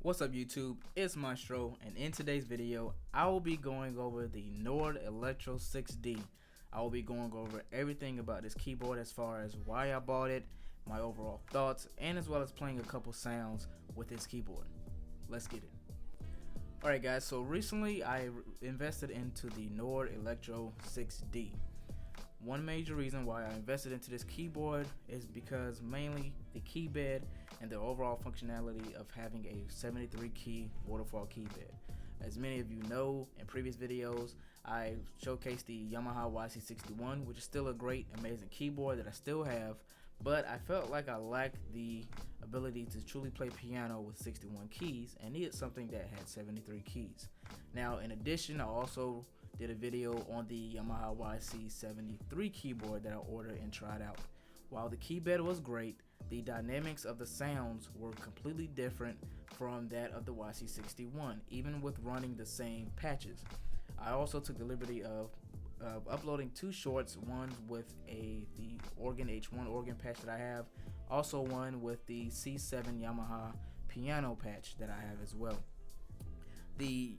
What's up YouTube, it's Maistro, and in today's video I will be going over the Nord Electro 6D. I will be going over everything about this keyboard as far as why I bought it, my overall thoughts, and as well as playing a couple sounds with this keyboard. Let's get it. Alright guys, so recently I invested into the Nord Electro 6D. One major reason why I invested into this keyboard is because mainly the key bed and the overall functionality of having a 73 key waterfall key bed. As many of you know, in previous videos I showcased the Yamaha Yc61, which is still a great, amazing keyboard that I still have, but I felt like I lacked the ability to truly play piano with 61 keys and needed something that had 73 keys. Now in addition, I also did a video on the Yamaha Yc73 keyboard that I ordered and tried out. While the key bed was great, the dynamics of the sounds were completely different from that of the Yc61, even with running the same patches. I also took the liberty of uploading two shorts, one with the organ H1 organ patch that I have, also one with the C7 Yamaha piano patch that I have as well. The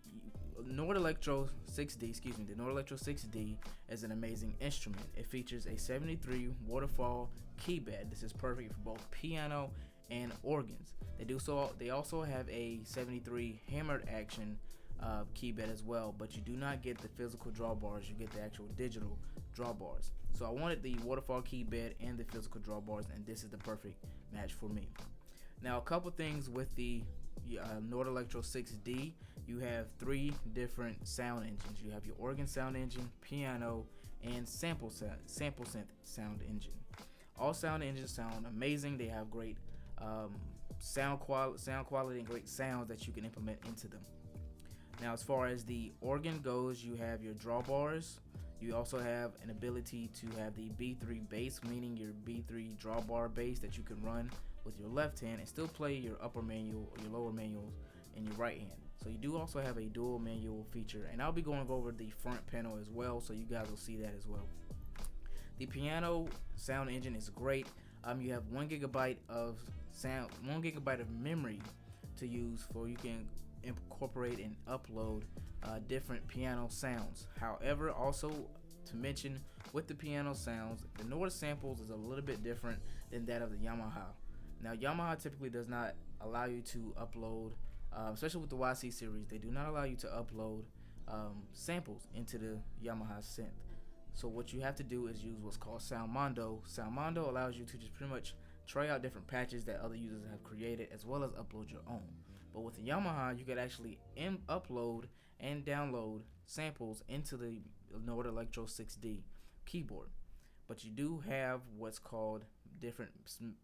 Nord Electro 6D is an amazing instrument. It features a 73 waterfall key bed. This is perfect for both piano and organs. They also have a 73 hammered action key bed as well, but you do not get the physical drawbars, you get the actual digital drawbars. So I wanted the waterfall key bed and the physical drawbars, and this is the perfect match for me. Now a couple things with the Nord Electro 6D. You have three different sound engines. You have your organ sound engine, piano, and sample synth sound engine. All sound engines sound amazing. They have great sound quality and great sounds that you can implement into them. Now as far as the organ goes, you have your drawbars. You also have an ability to have the B3 bass, meaning your B3 drawbar bass that you can run with your left hand and still play your upper manual or your lower manuals in your right hand. So you do also have a dual manual feature, and I'll be going over the front panel as well, so you guys will see that as well. The piano sound engine is great. You have 1 GB of sound, 1 GB of memory to use for you can incorporate and upload different piano sounds. However, also to mention with the piano sounds, the Nord samples is a little bit different than that of the Yamaha. Now Yamaha typically does not allow you to upload, especially with the YC series, they do not allow you to upload samples into the Yamaha synth. So what you have to do is use what's called Soundmondo. Soundmondo allows you to just pretty much try out different patches that other users have created, as well as upload your own. But with the Yamaha, you could actually upload and download samples into the Nord Electro 6D keyboard. But you do have what's called different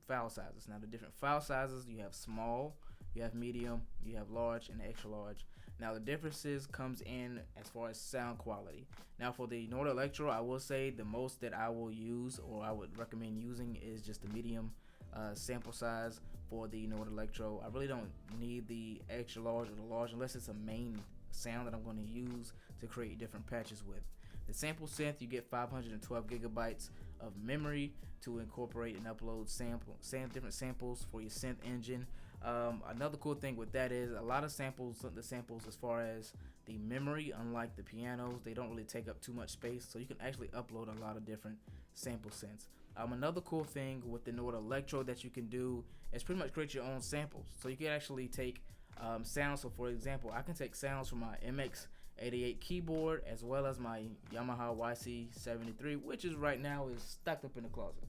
file sizes. Now the different file sizes, you have small, you have medium, you have large, and extra large. Now the differences comes in as far as sound quality. Now for the Nord Electro, I will say the most that I will use, or I would recommend using, is just the medium sample size for the Nord Electro. I really don't need the extra large or the large unless it's a main sound that I'm going to use to create different patches with. The sample synth, you get 512 gigabytes of memory to incorporate and upload different samples for your synth engine. Another cool thing with that is a lot of the samples as far as the memory, unlike the pianos, they don't really take up too much space, so you can actually upload a lot of different sample synths. Another cool thing with the Nord Electro that you can do is pretty much create your own samples. So you can actually take sounds. So for example, I can take sounds from my MX88 keyboard as well as my Yamaha Yc73, which is right now is stacked up in the closet.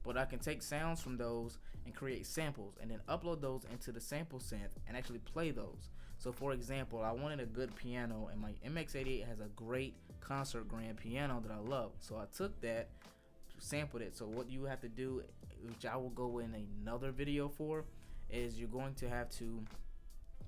But I can take sounds from those and create samples and then upload those into the sample synth and actually play those. So for example, I wanted a good piano, and my MX88 has a great concert grand piano that I love. So I took that, sampled it. So what you have to do, which I will go in another video for, is you're going to have to,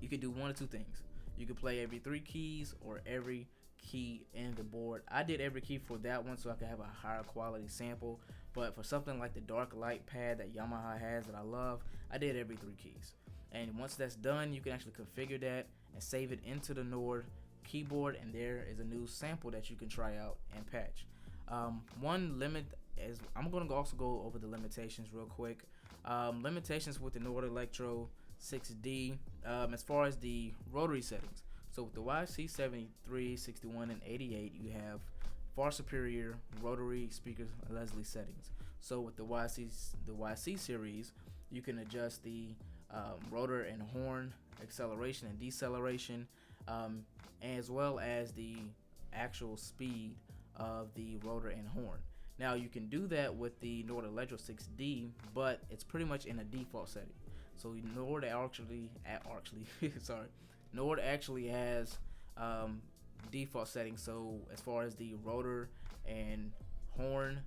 you could do one of two things. You could play every 3 keys or every key in the board. I did every key for that one so I could have a higher quality sample, but for something like the dark light pad that Yamaha has that I love, I did every 3 keys. And once that's done, you can actually configure that and save it into the Nord keyboard, and there is a new sample that you can try out and patch. One limit is, I'm going to also go over the limitations real quick. Limitations with the Nord Electro 6D. As far as the rotary settings, so with the YC73, 61, and 88, you have far superior rotary speakers Leslie settings. So with the YC series, you can adjust the rotor and horn acceleration and deceleration, as well as the actual speed of the rotor and horn. Now you can do that with the Nord Electro 6D, but it's pretty much in a default setting. So Nord Nord actually has default settings. So as far as the rotor and horn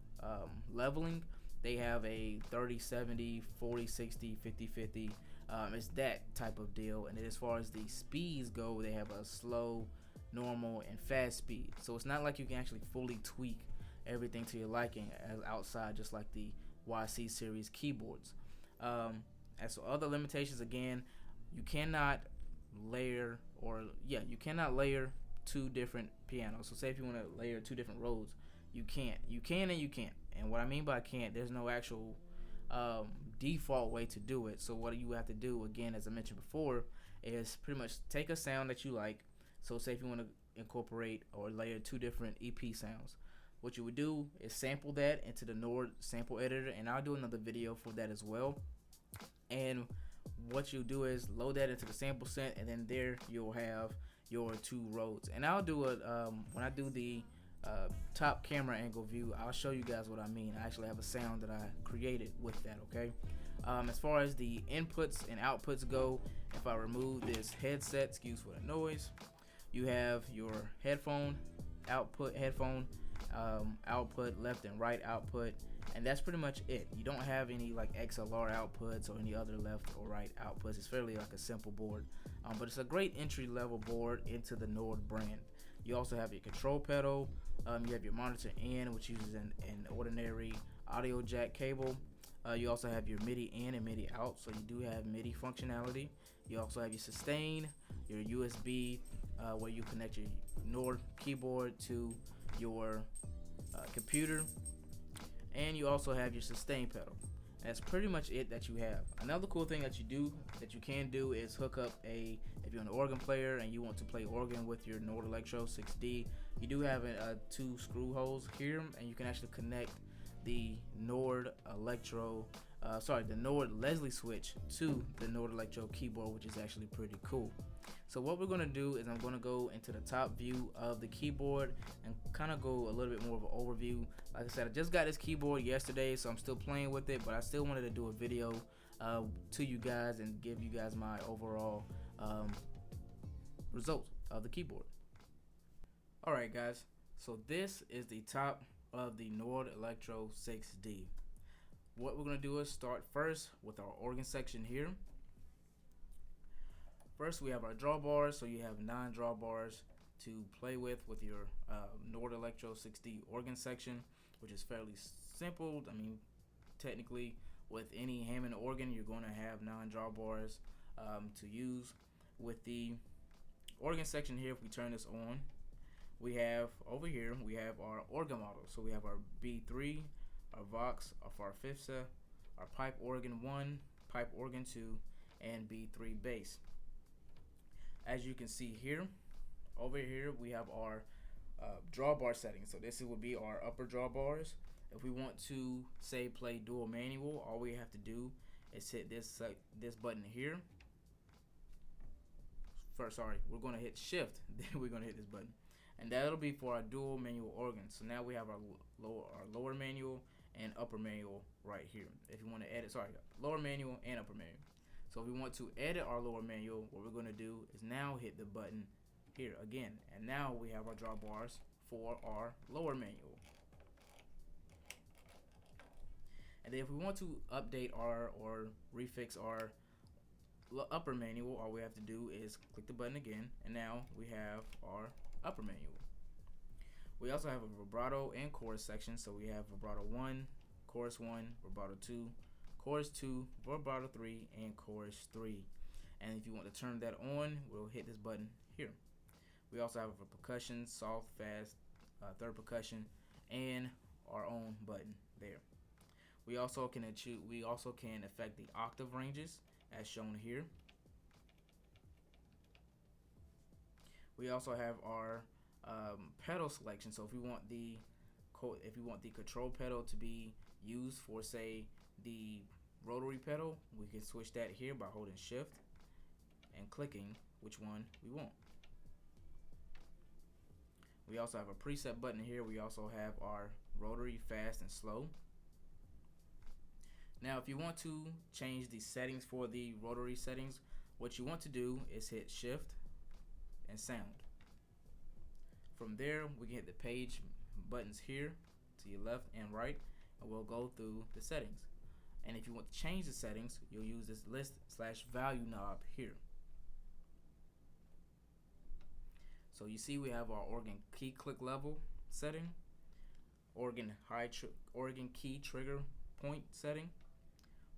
leveling, they have a 30-70, 40-60, 50-50. It's that type of deal. And then as far as the speeds go, they have a slow, normal, and fast speed. So it's not like you can actually fully tweak everything to your liking as outside, just like the YC series keyboards. As for other limitations, again, you cannot layer two different pianos. So say if you want to layer two different Rhodes, you can't. You can and you can't. And what I mean by can't, there's no actual default way to do it. So what you have to do, again, as I mentioned before, is pretty much take a sound that you like. So say if you want to incorporate or layer two different EP sounds, what you would do is sample that into the Nord sample editor, and I'll do another video for that as well. And what you do is load that into the sample set, and then there you'll have your two Rhodes. And I'll do it when I do the top camera angle view. I'll show you guys what I mean. I actually have a sound that I created with that. Okay. As far as the inputs and outputs go, if I remove this headset, excuse for the noise, you have your headphone output, output, left and right output, and that's pretty much it. You don't have any like XLR outputs or any other left or right outputs. It's fairly like a simple board, but it's a great entry level board into the Nord brand. You also have your control pedal. You have your monitor in, which uses an ordinary audio jack cable. You also have your MIDI in and MIDI out, so you do have MIDI functionality. You also have your sustain, your USB, where you connect your Nord keyboard to your computer, and you also have your sustain pedal. That's pretty much it that you have. Another cool thing that you can do is hook up if you're an organ player and you want to play organ with your Nord Electro 6D, you do have two screw holes here, and you can actually connect the Nord Leslie switch to the Nord Electro keyboard, which is actually pretty cool. So what we're going to do is I'm going to go into the top view of the keyboard and kind of go a little bit more of an overview. Like I said, I just got this keyboard yesterday, so I'm still playing with it, but I still wanted to do a video to you guys and give you guys my overall results of the keyboard. Alright guys, so this is the top of the Nord Electro 6D. What we're going to do is start first with our organ section here. First, we have our drawbars, so you have 9 drawbars to play with your Nord Electro 6D organ section, which is fairly simple. I mean, technically, with any Hammond organ, you're going to have 9 drawbars to use. With the organ section here, if we turn this on, we have over here, we have our organ model. So we have our B3, our Vox, our Farfisa, our pipe organ 1, pipe organ 2, and B3 bass. As you can see here, over here we have our drawbar settings. So this would be our upper drawbars. If we want to say play dual manual, all we have to do is hit this button here. First, sorry, we're going to hit shift, then we're going to hit this button, and that'll be for our dual manual organ. So now we have our lower manual and upper manual right here. If you want to edit, sorry, lower manual and upper manual. So if we want to edit our lower manual, what we're going to do is now hit the button here again, and now we have our drawbars for our lower manual. And then if we want to update or refix our upper manual, all we have to do is click the button again, and now we have our upper manual. We also have a vibrato and chorus section, so we have vibrato 1, chorus 1, vibrato 2, chorus 2, vibrato 3, and chorus 3. And if you want to turn that on, we'll hit this button here. We also have a percussion, soft, fast, third percussion, and our own button there. We also can affect the octave ranges as shown here. We also have our pedal selection. So if you want the control pedal to be used for, say, the rotary pedal, we can switch that here by holding shift and clicking which one we want. We also have a preset button here. We also have our rotary, fast, and slow. Now if you want to change the settings for the rotary settings, what you want to do is hit shift and sound. From there we can hit the page buttons here to your left and right, and we'll go through the settings. And if you want to change the settings, you'll use this list/value knob here. So you see we have our organ key click level setting, organ key trigger point setting,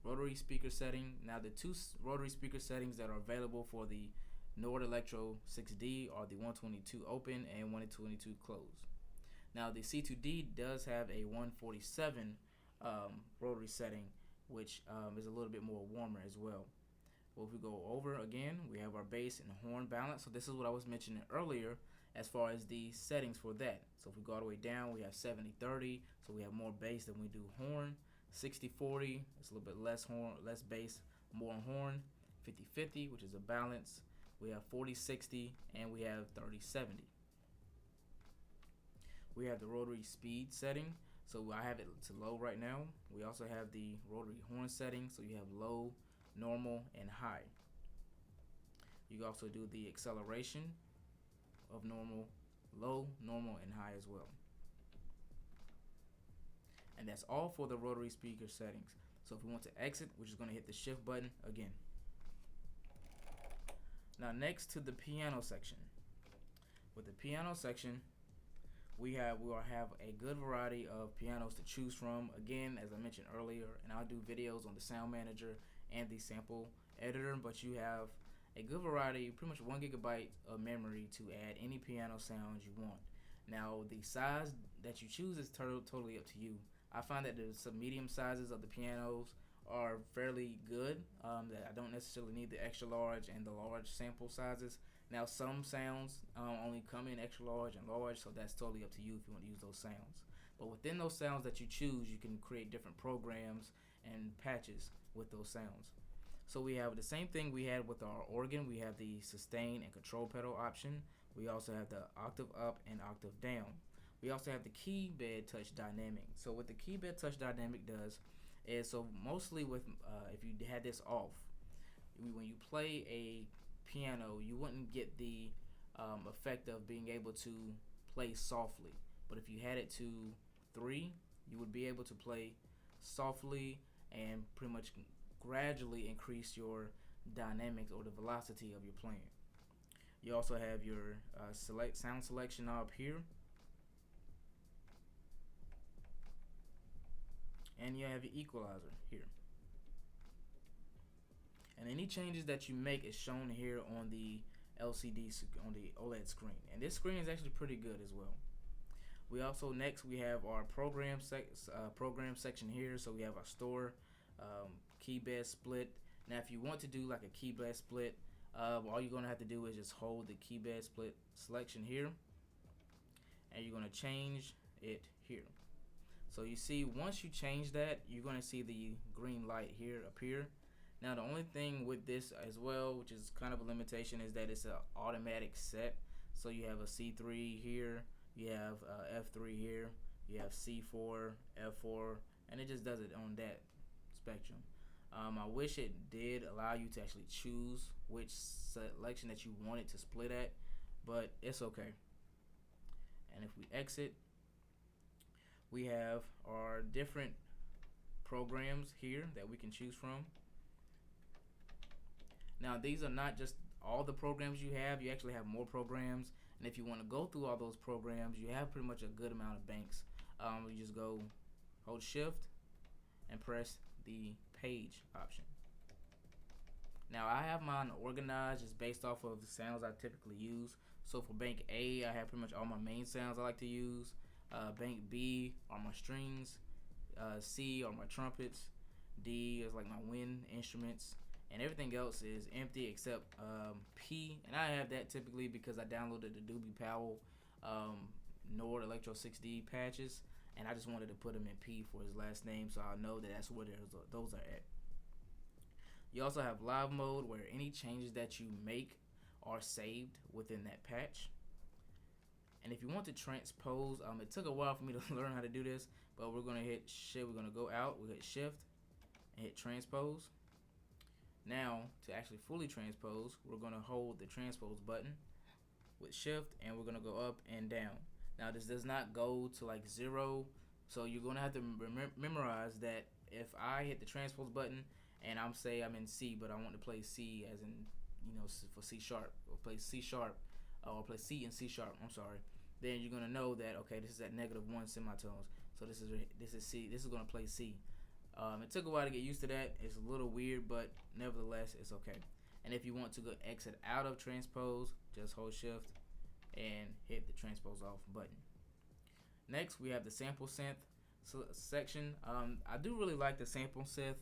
rotary speaker setting. Now the two rotary speaker settings that are available for the Nord Electro 6D are the 122 open and 122 closed. Now the C2D does have a 147 rotary setting, which is a little bit more warmer as well. Well, if we go over again, we have our bass and horn balance. So this is what I was mentioning earlier as far as the settings for that. So if we go all the way down, we have 70-30, so we have more bass than we do horn. 60-40, it's a little bit less bass, more horn. 50-50, which is a balance. We have 40-60, and we have 30-70. We have the rotary speed setting, so I have it to low right now. We also have the rotary horn setting, so you have low, normal, and high. You can also do the acceleration of normal, low, normal, and high as well. And that's all for the rotary speaker settings. So if we want to exit, we're just going to hit the shift button again. Now next to the piano section. With the piano section, we will have a good variety of pianos to choose from. Again, as I mentioned earlier, and I'll do videos on the sound manager and the sample editor, but you have a good variety, pretty much 1 GB of memory to add any piano sounds you want. Now the size that you choose is totally up to you. I find that some medium sizes of the pianos are fairly good. That I don't necessarily need the extra large and the large sample sizes. Now some sounds only come in extra large and large, so that's totally up to you if you want to use those sounds. But within those sounds that you choose, you can create different programs and patches with those sounds. So we have the same thing we had with our organ. We have the sustain and control pedal option. We also have the octave up and octave down. We also have the key bed touch dynamic. So what the key bed touch dynamic does is, so mostly with if you had this off, when you play a piano, you wouldn't get the effect of being able to play softly. But if you had it to 3, you would be able to play softly and pretty much gradually increase your dynamics or the velocity of your playing. You also have your sound selection knob here, and you have your equalizer here. And any changes that you make is shown here on the LCD, on the OLED screen. And this screen is actually pretty good as well. We also, next we have our program section here. So we have our store, key bed split. Now if you want to do like a key bed split, all you're going to have to do is just hold the key bed split selection here, and you're going to change it here. So you see, once you change that, you're going to see the green light here appear. Now the only thing with this as well, which is kind of a limitation, is that it's an automatic set. So you have a C3 here, you have F3 here, you have C4, F4, and it just does it on that spectrum. I wish it did allow you to actually choose which selection that you wanted to split at, but it's okay. And if we exit, we have our different programs here that we can choose from. Now these are not just all the programs you have, you actually have more programs, and if you want to go through all those programs, you have pretty much a good amount of banks. You just go hold shift and press the page option. Now I have mine organized just based off of the sounds I typically use. So for bank A, I have pretty much all my main sounds I like to use. Bank B are my strings, C are my trumpets, D is like my wind instruments, and everything else is empty except P, and I have that typically because I downloaded the Doobie Powell Nord Electro 6D patches, and I just wanted to put him in P for his last name, so I know that that's where those are at. You also have live mode, where any changes that you make are saved within that patch. And if you want to transpose, it took a while for me to learn how to do this, but we're gonna hit shift. We're gonna go out. We hit shift and hit transpose. Now, to actually fully transpose, we're gonna hold the transpose button with shift, and we're gonna go up and down. Now, this does not go to like 0, so you're gonna have to memorize that if I hit the transpose button and I'm in C, but I want to play C as in, for C sharp, or play C sharp, or play C and C sharp, I'm sorry, then you're gonna know that, okay, this is at -1 semitones, so this is C. This is gonna play C. It took a while to get used to that. It's a little weird, but nevertheless, it's okay. And if you want to go exit out of transpose, just hold shift and hit the transpose off button. Next, we have the sample synth section. I do really like the sample synth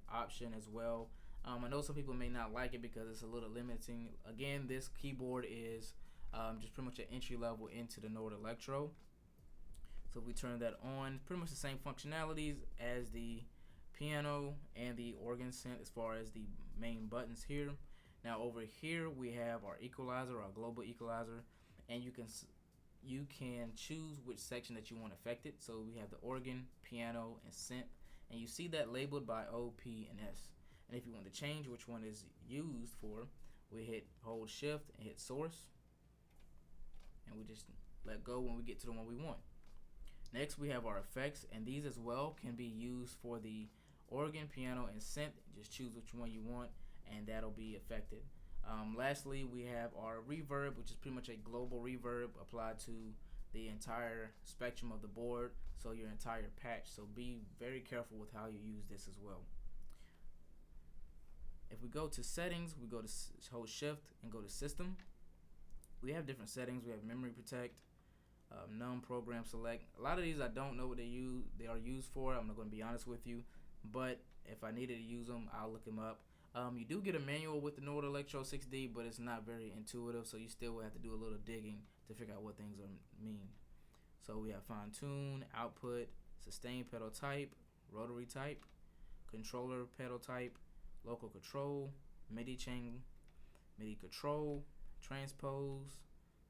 option as well. I know some people may not like it because it's a little limiting. Again, this keyboard is just pretty much an entry level into the Nord Electro. So if we turn that on, pretty much the same functionalities as the piano and the organ synth as far as the main buttons here. Now over here we have our equalizer, our global equalizer, and you can choose which section that you want affected. So we have the organ, piano, and synth, and you see that labeled by O, P, and S. And if you want to change which one is used for, we hold shift and hit source, and we just let go when we get to the one we want. Next, we have our effects, and these as well can be used for the organ, piano, and synth. Just choose which one you want, and that'll be affected. Lastly, we have our reverb, which is pretty much a global reverb applied to the entire spectrum of the board, so your entire patch. So be very careful with how you use this as well. If we go to settings, we go to hold shift and go to system. We have different settings. We have memory protect, num program select. A lot of these I don't know what they are used for. I'm not going to be honest with you, but if I needed to use them, I'll look them up. You do get a manual with the Nord Electro 6D, but it's not very intuitive, so you still will have to do a little digging to figure out what things mean. So we have fine tune, output, sustain pedal type, rotary type, controller pedal type, local control, MIDI chain, MIDI control, transpose,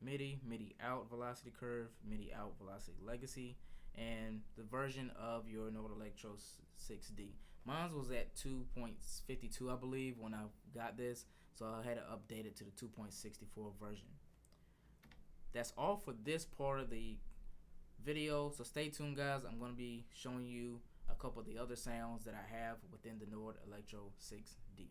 MIDI out velocity curve, MIDI out velocity legacy, and the version of your Nord Electro 6D. Mine was at 2.52, I believe, when I got this, so I had to update it to the 2.64 version. That's all for this part of the video, so stay tuned, guys. I'm going to be showing you a couple of the other sounds that I have within the Nord Electro 6D.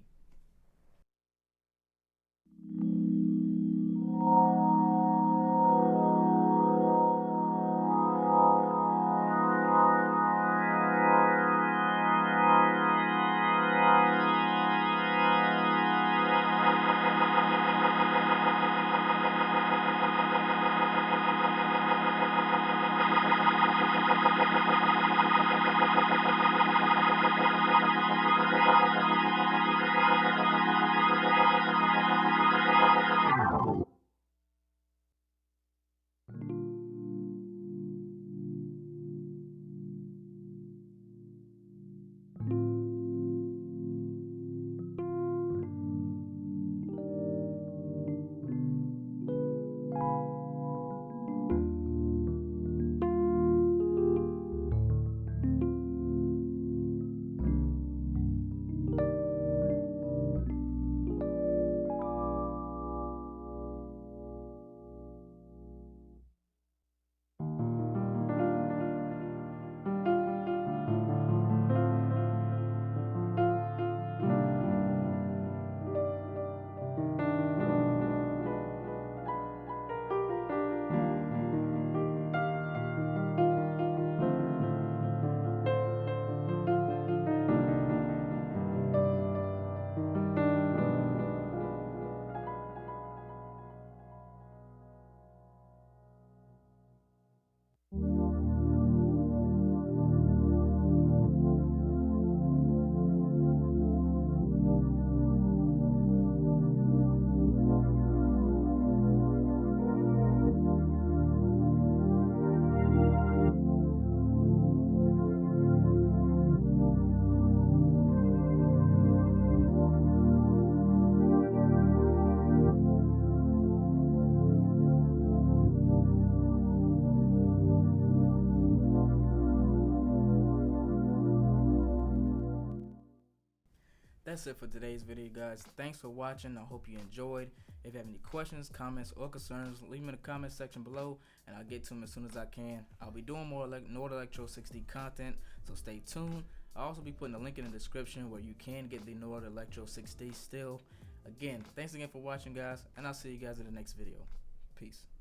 that's it for today's video, guys. Thanks for watching. I hope you enjoyed. If you have any questions, comments, or concerns, leave them in the comment section below, and I'll get to them as soon as I can. I'll be doing more Nord Electro 6D content, so stay tuned. I'll also be putting a link in the description where you can get the Nord Electro 6D still. Again, thanks again for watching, guys, and I'll see you guys in the next video. Peace.